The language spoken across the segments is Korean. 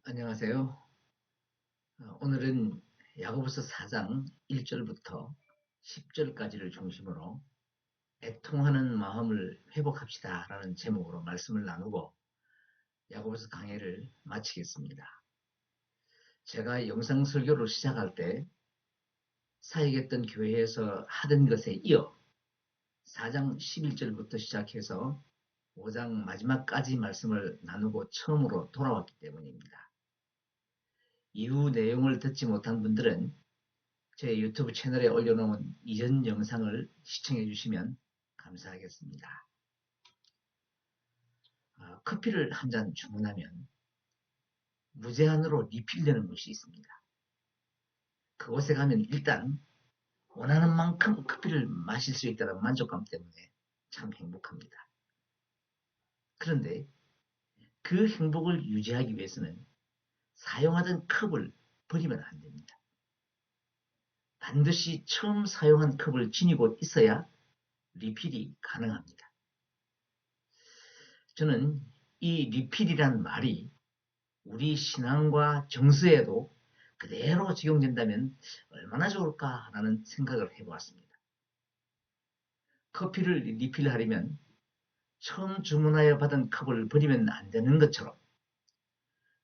안녕하세요. 오늘은 야고보서 4장 1절부터 10절까지를 중심으로 애통하는 마음을 회복합시다 라는 제목으로 말씀을 나누고 야고보서 강해를 마치겠습니다. 제가 영상 설교를 시작할 때 사역했던 교회에서 하던 것에 이어 4장 11절부터 시작해서 5장 마지막까지 말씀을 나누고 처음으로 돌아왔기 때문입니다. 이후 내용을 듣지 못한 분들은 제 유튜브 채널에 올려놓은 이전 영상을 시청해 주시면 감사하겠습니다. 커피를 한 잔 주문하면 무제한으로 리필되는 곳이 있습니다. 그곳에 가면 일단 원하는 만큼 커피를 마실 수 있다는 만족감 때문에 참 행복합니다. 그런데 그 행복을 유지하기 위해서는 사용하던 컵을 버리면 안 됩니다. 반드시 처음 사용한 컵을 지니고 있어야 리필이 가능합니다. 저는 이 리필이란 말이 우리 신앙과 정서에도 그대로 적용된다면 얼마나 좋을까라는 생각을 해보았습니다. 커피를 리필하려면 처음 주문하여 받은 컵을 버리면 안 되는 것처럼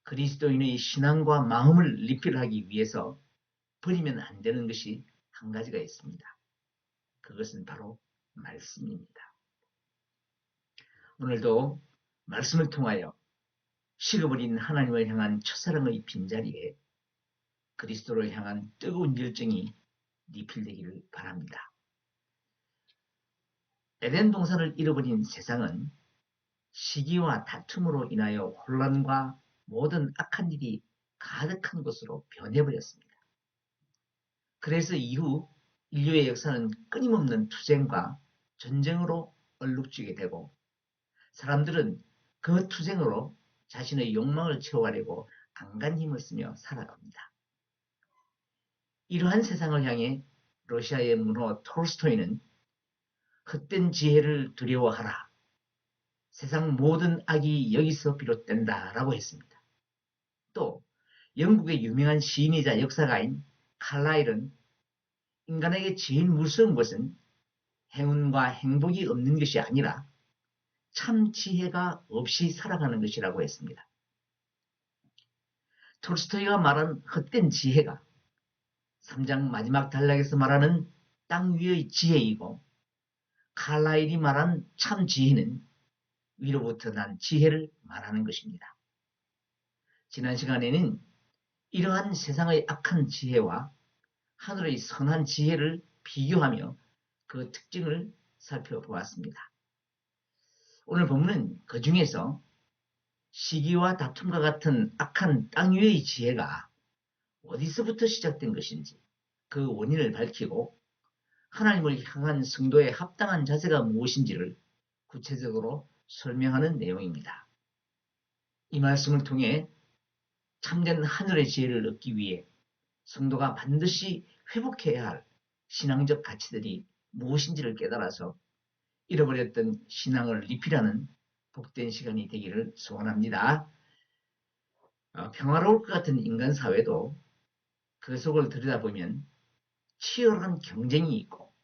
그리스도인의 신앙과 마음을 리필하기 위해서 버리면 안 되는 것이 한 가지가 있습니다. 그것은 바로 말씀입니다. 오늘도 말씀을 통하여 식어버린 하나님을 향한 첫사랑의 빈자리에 그리스도를 향한 뜨거운 열정이 리필되기를 바랍니다. 에덴 동산을 잃어버린 세상은 시기와 다툼으로 인하여 혼란과 모든 악한 일이 가득한 곳으로 변해버렸습니다. 그래서 이후 인류의 역사는 끊임없는 투쟁과 전쟁으로 얼룩지게 되고 사람들은 그 투쟁으로 자신의 욕망을 채워가려고 안간 힘을 쓰며 살아갑니다. 이러한 세상을 향해 러시아의 문호 톨스토이는 헛된 지혜를 두려워하라. 세상 모든 악이 여기서 비롯된다 라고 했습니다. 또 영국의 유명한 시인이자 역사가인 칼라일은 인간에게 제일 무서운 것은 행운과 행복이 없는 것이 아니라 참 지혜가 없이 살아가는 것이라고 했습니다. 톨스토이가 말한 헛된 지혜가 3장 마지막 단락에서 말하는 땅 위의 지혜이고 칼라일이 말한 참 지혜는 위로부터 난 지혜를 말하는 것입니다. 지난 시간에는 이러한 세상의 악한 지혜와 하늘의 선한 지혜를 비교하며 그 특징을 살펴보았습니다. 오늘 본문은 그 중에서 시기와 다툼과 같은 악한 땅 위의 지혜가 어디서부터 시작된 것인지 그 원인을 밝히고 하나님을 향한 성도의 합당한 자세가 무엇인지를 구체적으로 설명하는 내용입니다. 이 말씀을 통해 참된 하늘의 지혜를 얻기 위해 성도가 반드시 회복해야 할 신앙적 가치들이 무엇인지를 깨달아서 잃어버렸던 신앙을 리필하는 복된 시간이 되기를 소원합니다. 평화로울 것 같은 인간 사회도 그 속을 들여다보면 치열한 경쟁이 있고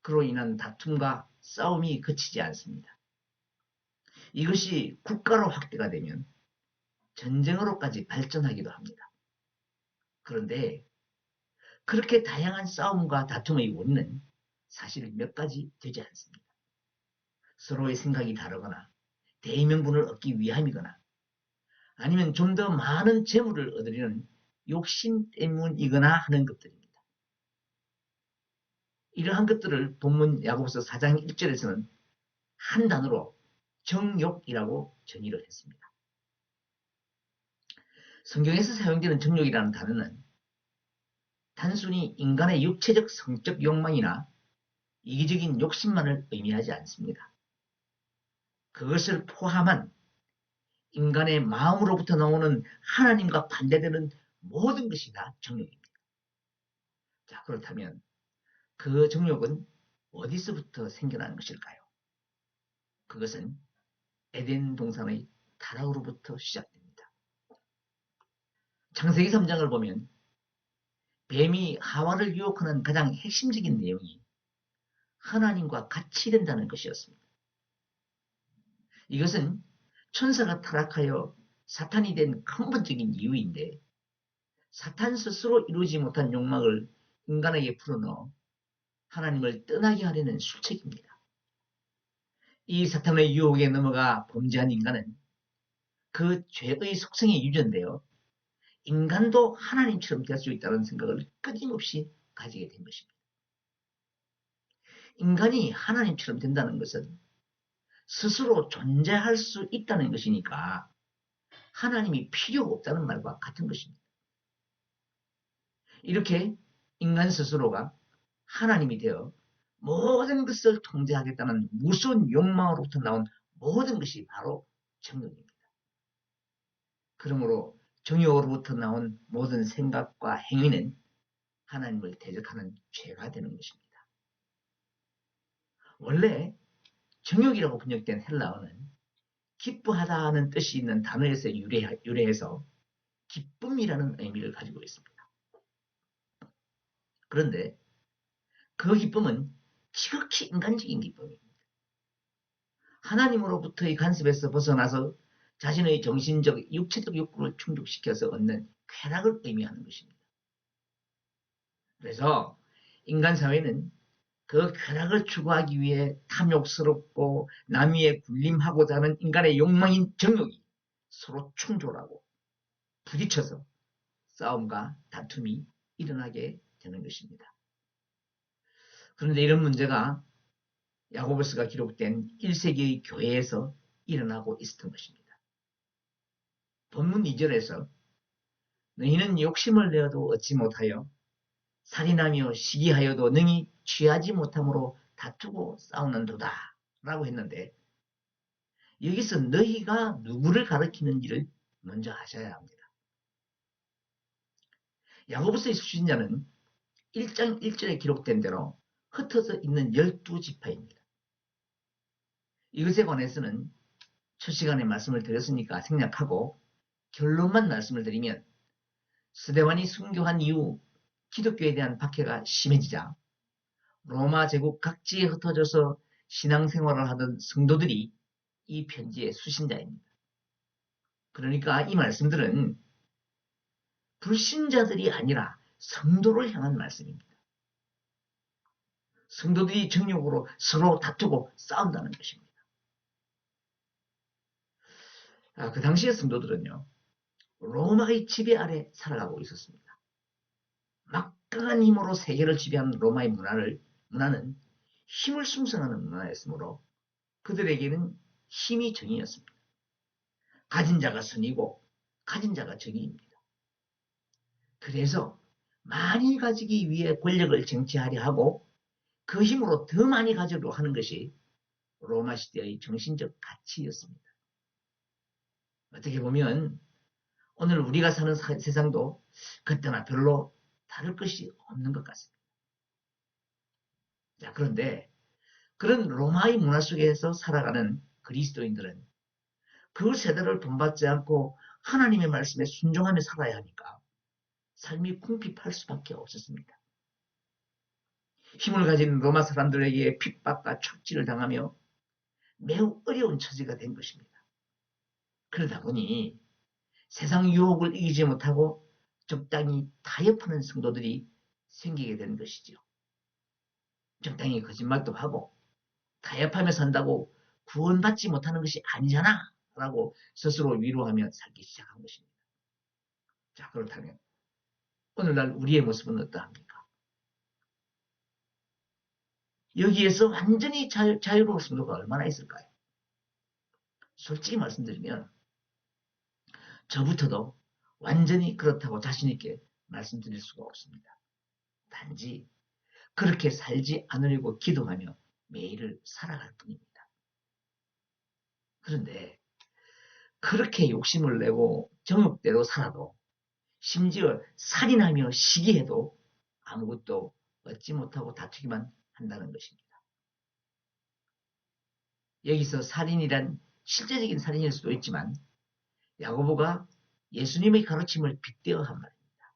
그로 인한 다툼과 싸움이 그치지 않습니다. 이것이 국가로 확대가 되면 전쟁으로까지 발전하기도 합니다. 그런데 그렇게 다양한 싸움과 다툼의 원인은 사실 몇 가지 되지 않습니다. 서로의 생각이 다르거나 대의명분을 얻기 위함이거나 아니면 좀 더 많은 재물을 얻으려는 욕심 때문이거나 하는 것들입니다. 이러한 것들을 본문 야고보서 4장 1절에서는 한 단어로 정욕이라고 정의를 했습니다. 성경에서 사용되는 정욕이라는 단어는 단순히 인간의 육체적 성적 욕망이나 이기적인 욕심만을 의미하지 않습니다. 그것을 포함한 인간의 마음으로부터 나오는 하나님과 반대되는 모든 것이 다 정욕입니다. 자, 그렇다면 그 정욕은 어디서부터 생겨나는 것일까요? 그것은 에덴 동산의 타락으로부터 시작됩니다. 창세기 3장을 보면 뱀이 하와를 유혹하는 가장 핵심적인 내용이 하나님과 같이 된다는 것이었습니다. 이것은 천사가 타락하여 사탄이 된 근본적인 이유인데 사탄 스스로 이루지 못한 욕망을 인간에게 불어넣어 하나님을 떠나게 하려는 술책입니다. 이 사탄의 유혹에 넘어가 범죄한 인간은 그 죄의 속성이 유전되어 인간도 하나님처럼 될 수 있다는 생각을 끊임없이 가지게 된 것입니다. 인간이 하나님처럼 된다는 것은 스스로 존재할 수 있다는 것이니까 하나님이 필요가 없다는 말과 같은 것입니다. 이렇게 인간 스스로가 하나님이 되어 모든 것을 통제하겠다는 무서운 욕망으로부터 나온 모든 것이 바로 정욕입니다. 그러므로 정욕으로부터 나온 모든 생각과 행위는 하나님을 대적하는 죄가 되는 것입니다. 원래 정욕이라고 번역된 헬라어는 기뻐하다는 뜻이 있는 단어에서 유래해서 기쁨이라는 의미를 가지고 있습니다. 그런데 그 기쁨은 지극히 인간적인 기쁨입니다. 하나님으로부터의 간섭에서 벗어나서 자신의 정신적, 육체적 욕구를 충족시켜서 얻는 쾌락을 의미하는 것입니다. 그래서 인간 사회는 그 쾌락을 추구하기 위해 탐욕스럽고 남 위에 군림하고자 하는 인간의 욕망인 정욕이 서로 충돌하고 부딪혀서 싸움과 다툼이 일어나게 되는 것입니다. 그런데 이런 문제가 야고보스가 기록된 1세기의 교회에서 일어나고 있었던 것입니다. 본문 2절에서 너희는 욕심을 내어도 얻지 못하여 살인하며 시기하여도 능히 취하지 못함으로 다투고 싸우는도다 라고 했는데 여기서 너희가 누구를 가리키는지를 먼저 아셔야 합니다. 야고보서의 수신자는 1장 1절에 기록된 대로 흩어져 있는 12지파입니다. 이것에 관해서는 첫 시간에 말씀을 드렸으니까 생략하고 결론만 말씀을 드리면 스데반이 순교한 이후 기독교에 대한 박해가 심해지자 로마 제국 각지에 흩어져서 신앙생활을 하던 성도들이 이 편지의 수신자입니다. 그러니까 이 말씀들은 불신자들이 아니라 성도를 향한 말씀입니다. 성도들이 정욕으로 서로 다투고 싸운다는 것입니다. 그 당시의 성도들은요, 로마의 지배 아래 살아가고 있었습니다. 막강한 힘으로 세계를 지배한 로마의 문화는 힘을 숭상하는 문화였으므로 그들에게는 힘이 정의였습니다. 가진 자가 선이고 가진 자가 정의입니다. 그래서 많이 가지기 위해 권력을 쟁취하려 하고 그 힘으로 더 많이 가지려고 하는 것이 로마 시대의 정신적 가치였습니다. 어떻게 보면 오늘 우리가 사는 세상도 그때나 별로 다를 것이 없는 것 같습니다. 자, 그런데 그런 로마의 문화 속에서 살아가는 그리스도인들은 그 세대를 본받지 않고 하나님의 말씀에 순종하며 살아야 하니까 삶이 궁핍할 수밖에 없었습니다. 힘을 가진 로마 사람들에게 핍박과 착취를 당하며 매우 어려운 처지가 된 것입니다. 그러다 보니 세상 유혹을 이기지 못하고 적당히 타협하는 성도들이 생기게 된 것이죠. 적당히 거짓말도 하고 타협하며 산다고 구원받지 못하는 것이 아니잖아 라고 스스로 위로하며 살기 시작한 것입니다. 자, 그렇다면 오늘날 우리의 모습은 어떠합니까? 여기에서 완전히 자유로울 성도가 얼마나 있을까요? 솔직히 말씀드리면 저부터도 완전히 그렇다고 자신있게 말씀드릴 수가 없습니다. 단지 그렇게 살지 않으려고 기도하며 매일을 살아갈 뿐입니다. 그런데 그렇게 욕심을 내고 정욕대로 살아도 심지어 살인하며 시기해도 아무것도 얻지 못하고 다투기만 한다는 것입니다. 여기서 살인이란 실제적인 살인일 수도 있지만 야고보가 예수님의 가르침을 빗대어 한 말입니다.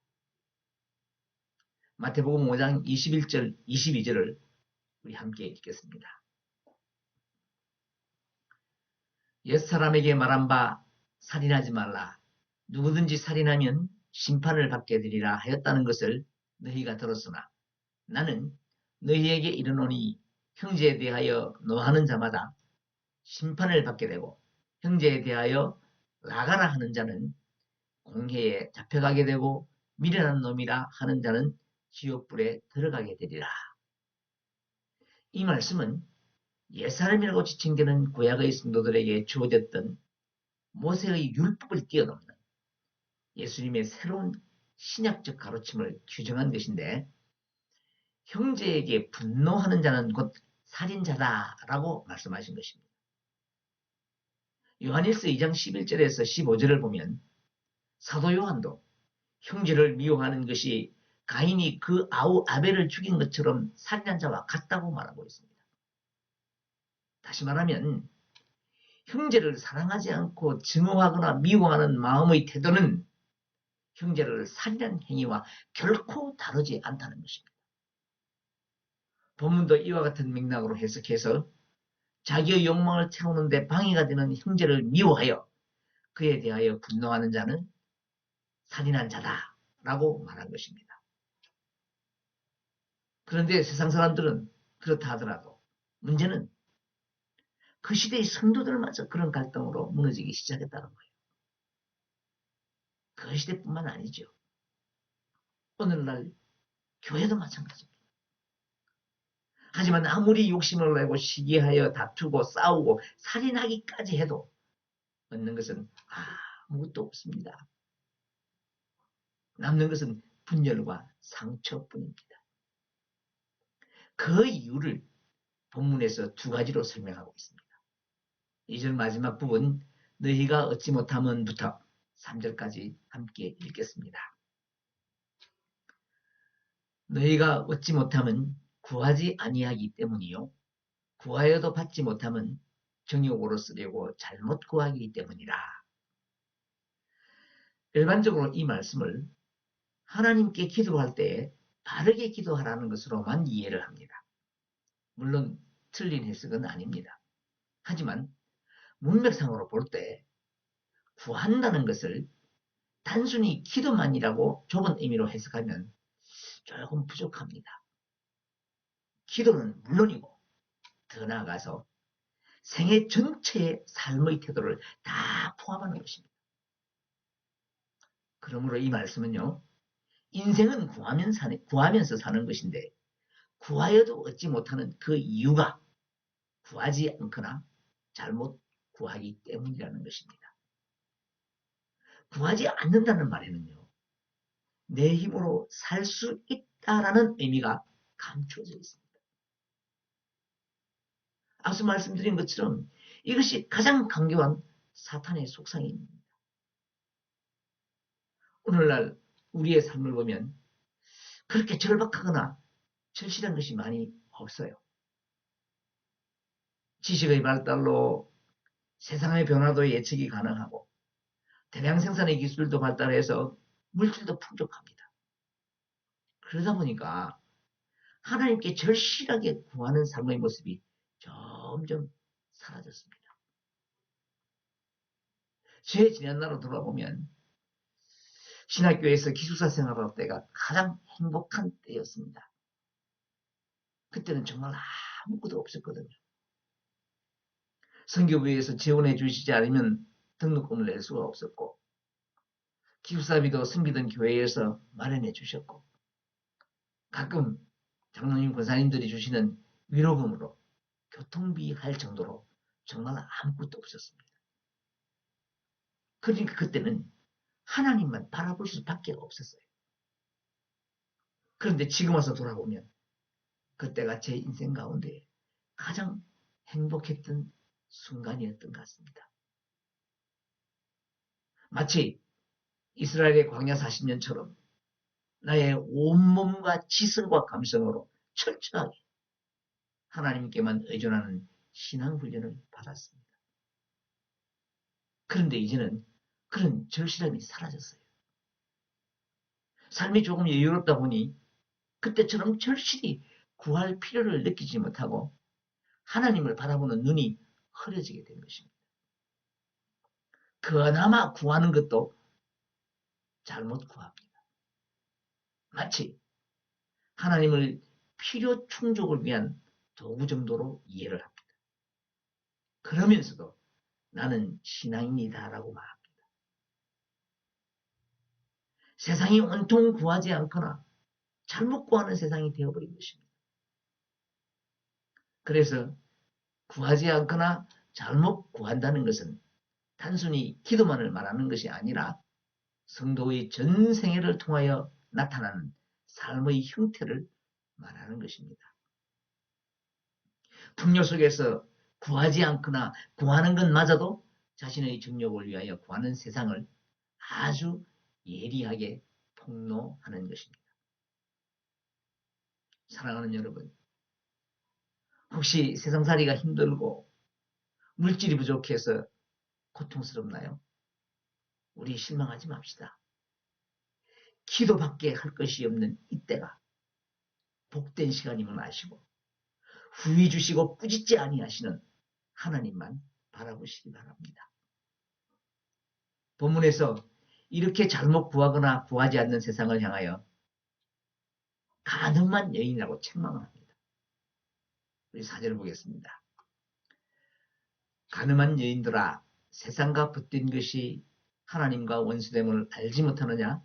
마태복음 5장 21절, 22절을 우리 함께 읽겠습니다. 옛사람에게 말한 바 살인하지 말라. 누구든지 살인하면 심판을 받게 되리라 하였다는 것을 너희가 들었으나 나는 너희에게 이르노니 형제에 대하여 노하는 자마다 심판을 받게 되고 형제에 대하여 나가라 하는 자는 공회에 잡혀가게 되고 미련한 놈이라 하는 자는 지옥불에 들어가게 되리라. 이 말씀은 옛사람이라고 지칭되는 구약의 성도들에게 주어졌던 모세의 율법을 뛰어넘는 예수님의 새로운 신약적 가르침을 규정한 것인데 형제에게 분노하는 자는 곧 살인자다라고 말씀하신 것입니다. 요한일서 2장 11절에서 15절을 보면 사도 요한도 형제를 미워하는 것이 가인이 그 아우 아벨을 죽인 것처럼 살인한 자와 같다고 말하고 있습니다. 다시 말하면 형제를 사랑하지 않고 증오하거나 미워하는 마음의 태도는 형제를 살인한 행위와 결코 다르지 않다는 것입니다. 본문도 이와 같은 맥락으로 해석해서 자기의 욕망을 채우는 데 방해가 되는 형제를 미워하여 그에 대하여 분노하는 자는 살인한 자다라고 말한 것입니다. 그런데 세상 사람들은 그렇다 하더라도 문제는 그 시대의 성도들마저 그런 갈등으로 무너지기 시작했다는 거예요. 그 시대뿐만 아니죠. 오늘날 교회도 마찬가지입니다. 하지만 아무리 욕심을 내고 시기하여 다투고 싸우고 살인하기까지 해도 얻는 것은 아무것도 없습니다. 남는 것은 분열과 상처뿐입니다. 그 이유를 본문에서 두 가지로 설명하고 있습니다. 2절 마지막 부분 너희가 얻지 못함은부터 3절까지 함께 읽겠습니다. 너희가 얻지 못함은 구하지 아니하기 때문이요 구하여도 받지 못함은 정욕으로 쓰려고 잘못 구하기 때문이라. 일반적으로 이 말씀을 하나님께 기도할 때 바르게 기도하라는 것으로만 이해를 합니다. 물론 틀린 해석은 아닙니다. 하지만 문맥상으로 볼 때 구한다는 것을 단순히 기도만이라고 좁은 의미로 해석하면 조금 부족합니다. 기도는 물론이고 더 나아가서 생애 전체의 삶의 태도를 다 포함하는 것입니다. 그러므로 이 말씀은요. 인생은 구하면서 사는 것인데 구하여도 얻지 못하는 그 이유가 구하지 않거나 잘못 구하기 때문이라는 것입니다. 구하지 않는다는 말에는요. 내 힘으로 살 수 있다라는 의미가 감추어져 있습니다. 앞서 말씀드린 것처럼 이것이 가장 강경한 사탄의 속성입니다. 오늘날 우리의 삶을 보면 그렇게 절박하거나 절실한 것이 많이 없어요. 지식의 발달로 세상의 변화도 예측이 가능하고 대량 생산의 기술도 발달해서 물질도 풍족합니다. 그러다 보니까 하나님께 절실하게 구하는 삶의 모습이 점점 사라졌습니다. 제 지난날로 돌아보면 신학교에서 기숙사 생활할 때가 가장 행복한 때였습니다. 그때는 정말 아무것도 없었거든요. 선교부에서 지원해 주시지 않으면 등록금을 낼 수가 없었고 기숙사비도 섬기던 교회에서 마련해 주셨고 가끔 장로님 권사님들이 주시는 위로금으로 교통비 할 정도로 정말 아무것도 없었습니다. 그러니까 그때는 하나님만 바라볼 수밖에 없었어요. 그런데 지금 와서 돌아보면 그때가 제 인생 가운데 가장 행복했던 순간이었던 것 같습니다. 마치 이스라엘의 광야 40년처럼 나의 온몸과 지성과 감성으로 철저하게 하나님께만 의존하는 신앙훈련을 받았습니다. 그런데 이제는 그런 절실함이 사라졌어요. 삶이 조금 여유롭다 보니 그때처럼 절실히 구할 필요를 느끼지 못하고 하나님을 바라보는 눈이 흐려지게 된 것입니다. 그나마 구하는 것도 잘못 구합니다. 마치 하나님을 필요 충족을 위한 도구 정도로 이해를 합니다. 그러면서도 나는 신앙인이다라고 말합니다. 세상이 온통 구하지 않거나 잘못 구하는 세상이 되어버린 것입니다. 그래서 구하지 않거나 잘못 구한다는 것은 단순히 기도만을 말하는 것이 아니라 성도의 전 생애를 통하여 나타나는 삶의 형태를 말하는 것입니다. 풍요 속에서 구하지 않거나 구하는 것마저도 자신의 정욕을 위하여 구하는 세상을 아주 예리하게 폭로하는 것입니다. 사랑하는 여러분, 혹시 세상살이가 힘들고 물질이 부족해서 고통스럽나요? 우리 실망하지 맙시다. 기도밖에 할 것이 없는 이때가 복된 시간임을 아시고 후회 주시고 꾸짖지 아니하시는 하나님만 바라보시기 바랍니다. 본문에서 이렇게 잘못 구하거나 구하지 않는 세상을 향하여 가늠한 여인이라고 책망을 합니다. 우리 4절을 보겠습니다. 가늠한 여인들아, 세상과 붙든 것이 하나님과 원수됨을 알지 못하느냐?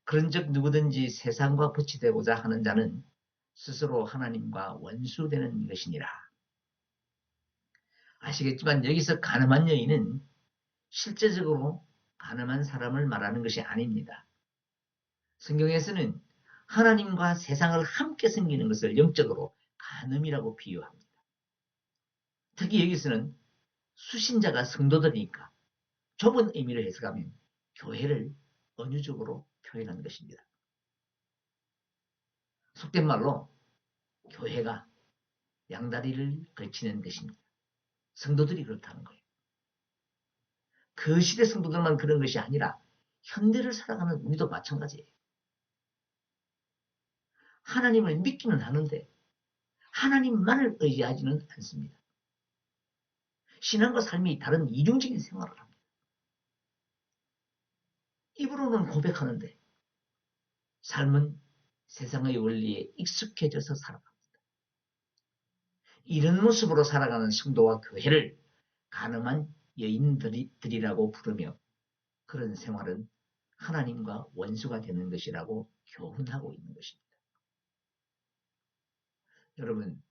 그런즉 누구든지 세상과 붙이되고자 하는 자는 스스로 하나님과 원수되는 것이니라. 아시겠지만 여기서 가늠한 여인은 실제적으로 가늠한 사람을 말하는 것이 아닙니다. 성경에서는 하나님과 세상을 함께 섬기는 것을 영적으로 간음이라고 비유합니다. 특히 여기서는 수신자가 성도들이니까 좁은 의미를 해석하면 교회를 은유적으로 표현하는 것입니다. 속된 말로 교회가 양다리를 걸치는 것입니다. 성도들이 그렇다는 거예요. 그 시대 성도들만 그런 것이 아니라 현대를 살아가는 우리도 마찬가지예요. 하나님을 믿기는 하는데 하나님만을 의지하지는 않습니다. 신앙과 삶이 다른 이중적인 생활을 합니다. 입으로는 고백하는데 삶은 세상의 원리에 익숙해져서 살아갑니다. 이런 모습으로 살아가는 성도와 교회를 가늠한 여인들이라고 부르며 그런 생활은 하나님과 원수가 되는 것이라고 교훈하고 있는 것입니다. 여러분,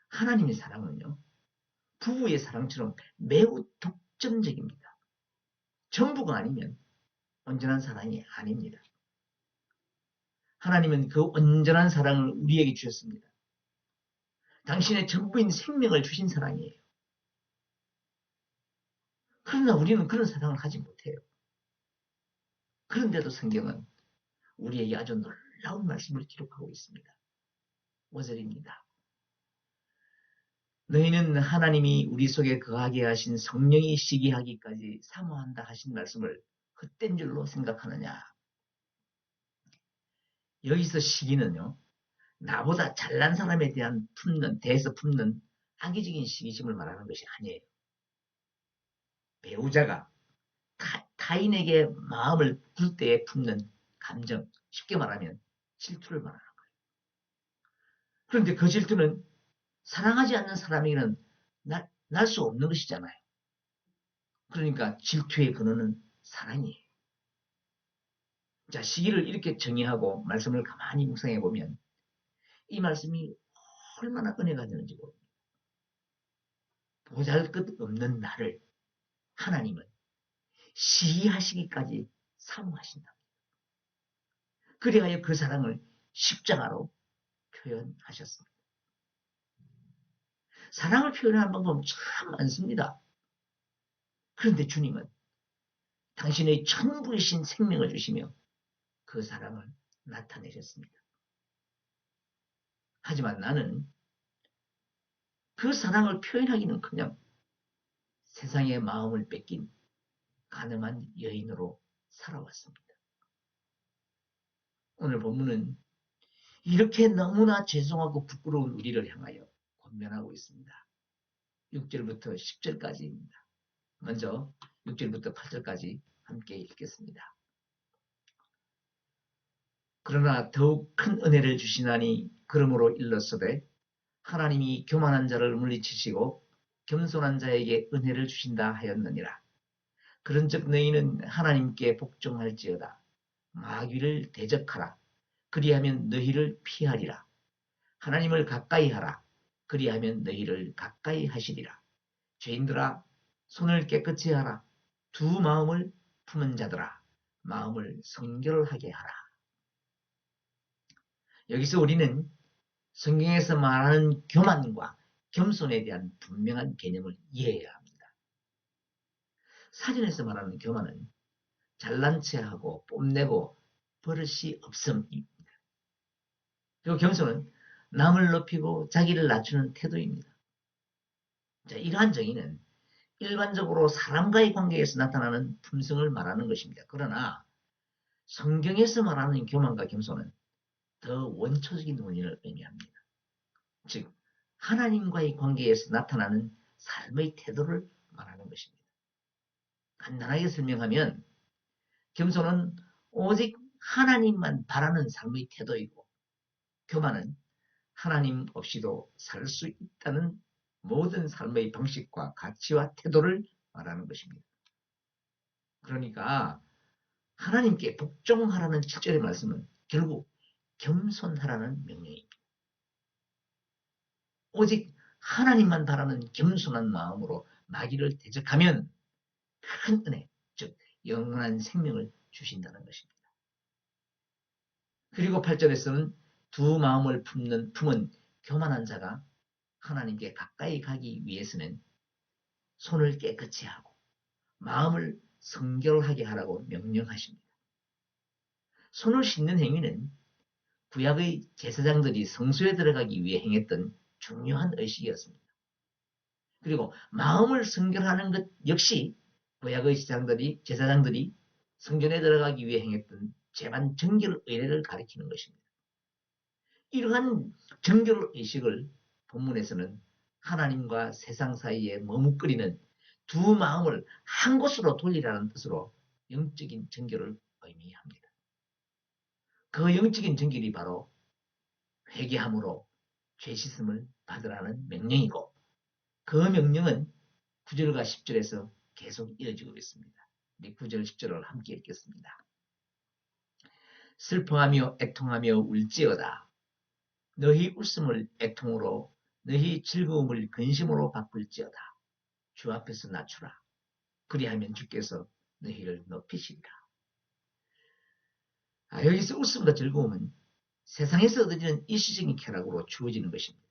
하나님의 사랑은요, 부부의 사랑처럼 매우 독점적입니다. 전부가 아니면 온전한 사랑이 아닙니다. 하나님은 그 온전한 사랑을 우리에게 주셨습니다. 당신의 전부인 생명을 주신 사랑이에요. 그러나 우리는 그런 사랑을 하지 못해요. 그런데도 성경은 우리에게 아주 놀라운 말씀을 기록하고 있습니다. 5절입니다. 너희는 하나님이 우리 속에 거하게 하신 성령이 시기하기까지 사모한다 하신 말씀을 헛된 줄로 생각하느냐. 여기서 시기는요, 나보다 잘난 사람에 대해서 품는 악의적인 시기심을 말하는 것이 아니에요. 배우자가 타인에게 마음을 줄 때에 품는 감정, 쉽게 말하면 질투를 말하는 거예요. 그런데 그 질투는 사랑하지 않는 사람에게는 날 수 없는 것이잖아요. 그러니까 질투의 근원은 사랑이에요. 자, 시기를 이렇게 정의하고 말씀을 가만히 묵상해 보면 이 말씀이 얼마나 은혜가 되는지 모릅니다. 보잘것없는 나를 하나님은 시기하시기까지 사모하신다. 그리하여 그 사랑을 십자가로 표현하셨습니다. 사랑을 표현하는 방법은 참 많습니다. 그런데 주님은 당신의 전부이신 생명을 주시며 그 사랑을 나타내셨습니다. 하지만 나는 그 사랑을 표현하기는커녕 세상의 마음을 뺏긴 가늠한 여인으로 살아왔습니다. 오늘 본문은 이렇게 너무나 죄송하고 부끄러운 우리를 향하여 권면하고 있습니다. 6절부터 10절까지입니다. 먼저 6절부터 8절까지 함께 읽겠습니다. 그러나 더욱 큰 은혜를 주시나니 그러므로 일렀으되 하나님이 교만한 자를 물리치시고 겸손한 자에게 은혜를 주신다 하였느니라. 그런즉 너희는 하나님께 복종할지어다. 마귀를 대적하라. 그리하면 너희를 피하리라. 하나님을 가까이 하라. 그리하면 너희를 가까이 하시리라. 죄인들아 손을 깨끗이 하라. 두 마음을 품은 자들아 마음을 성결하게 하라. 여기서 우리는 성경에서 말하는 교만과 겸손에 대한 분명한 개념을 이해해야 합니다. 사전에서 말하는 교만은 잘난 체하고 뽐내고 버릇이 없음입니다. 그리고 겸손은 남을 높이고 자기를 낮추는 태도입니다. 자, 이러한 정의는 일반적으로 사람과의 관계에서 나타나는 품성을 말하는 것입니다. 그러나 성경에서 말하는 교만과 겸손은 더 원초적인 원인을 의미합니다. 즉 하나님과의 관계에서 나타나는 삶의 태도를 말하는 것입니다. 간단하게 설명하면 겸손은 오직 하나님만 바라는 삶의 태도이고 교만은 하나님 없이도 살 수 있다는 모든 삶의 방식과 가치와 태도를 말하는 것입니다. 그러니까 하나님께 복종하라는 7절의 말씀은 결국 겸손하라는 명령입니다. 오직 하나님만 바라는 겸손한 마음으로 마귀를 대적하면 큰 은혜, 즉 영원한 생명을 주신다는 것입니다. 그리고 8절에서는 두 마음을 품은 교만한 자가 하나님께 가까이 가기 위해서는 손을 깨끗이 하고 마음을 성결하게 하라고 명령하십니다. 손을 씻는 행위는 구약의 제사장들이 성소에 들어가기 위해 행했던 중요한 의식이었습니다. 그리고 마음을 성결하는 것 역시 구약의 제사장들이 성전에 들어가기 위해 행했던 재반 정결 의례를 가리키는 것입니다. 이러한 정결 의식을 본문에서는 하나님과 세상 사이에 머뭇거리는 두 마음을 한 곳으로 돌리라는 뜻으로 영적인 정결을 의미합니다. 그 영적인 정결이 바로 회개함으로 죄 씻음을 받으라는 명령이고 그 명령은 9절과 10절에서 계속 이어지고 있습니다. 9절, 10절을 함께 읽겠습니다. 슬퍼하며 애통하며 울지어다. 너희 웃음을 애통으로 너희 즐거움을 근심으로 바꿀지어다. 주 앞에서 낮추라. 그리하면 주께서 너희를 높이시리라. 여기서 웃음과 즐거움은 세상에서 얻어지는 일시적인 쾌락으로 주어지는 것입니다.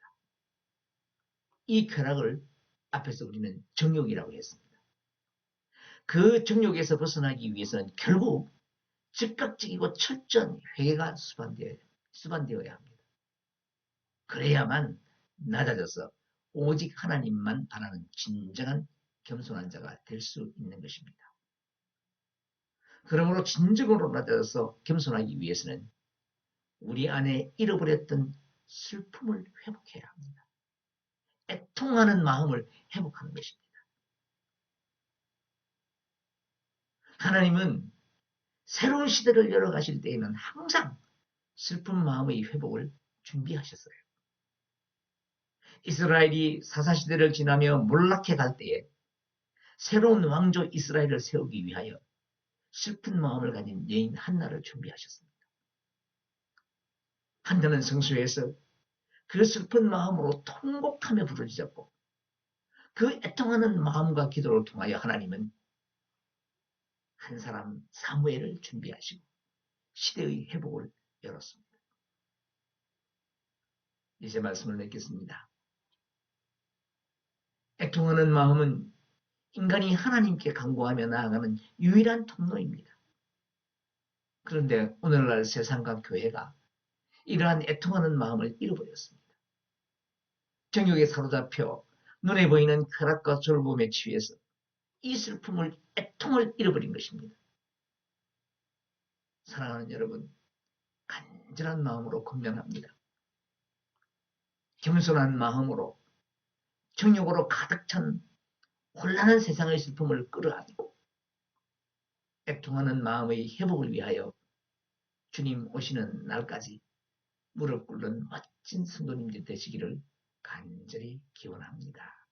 이 쾌락을 앞에서 우리는 정욕이라고 했습니다. 그 정욕에서 벗어나기 위해서는 결국 즉각적이고 철저한 회개가 수반되어야 합니다. 그래야만 낮아져서 오직 하나님만 바라는 진정한 겸손한 자가 될 수 있는 것입니다. 그러므로 진정으로 낮아져서 겸손하기 위해서는 우리 안에 잃어버렸던 슬픔을 회복해야 합니다. 애통하는 마음을 회복하는 것입니다. 하나님은 새로운 시대를 열어가실 때에는 항상 슬픈 마음의 회복을 준비하셨어요. 이스라엘이 사사시대를 지나며 몰락해 갈 때에 새로운 왕조 이스라엘을 세우기 위하여 슬픈 마음을 가진 여인 한나를 준비하셨습니다. 한나는 성소에서 그 슬픈 마음으로 통곡하며 부르짖었고 그 애통하는 마음과 기도를 통하여 하나님은 한 사람 사무엘을 준비하시고 시대의 회복을 열었습니다. 이제 말씀을 맺겠습니다. 애통하는 마음은 인간이 하나님께 간구하며 나아가는 유일한 통로입니다. 그런데 오늘날 세상과 교회가 이러한 애통하는 마음을 잃어버렸습니다. 정욕에 사로잡혀 눈에 보이는 쾌락과 즐거움에 취해서 이 슬픔을, 애통을 잃어버린 것입니다. 사랑하는 여러분, 간절한 마음으로 권면합니다. 겸손한 마음으로 정욕으로 가득 찬 혼란한 세상의 슬픔을 끌어안고 애통하는 마음의 회복을 위하여 주님 오시는 날까지 무릎 꿇는 멋진 성도님들 되시기를 간절히 기원합니다.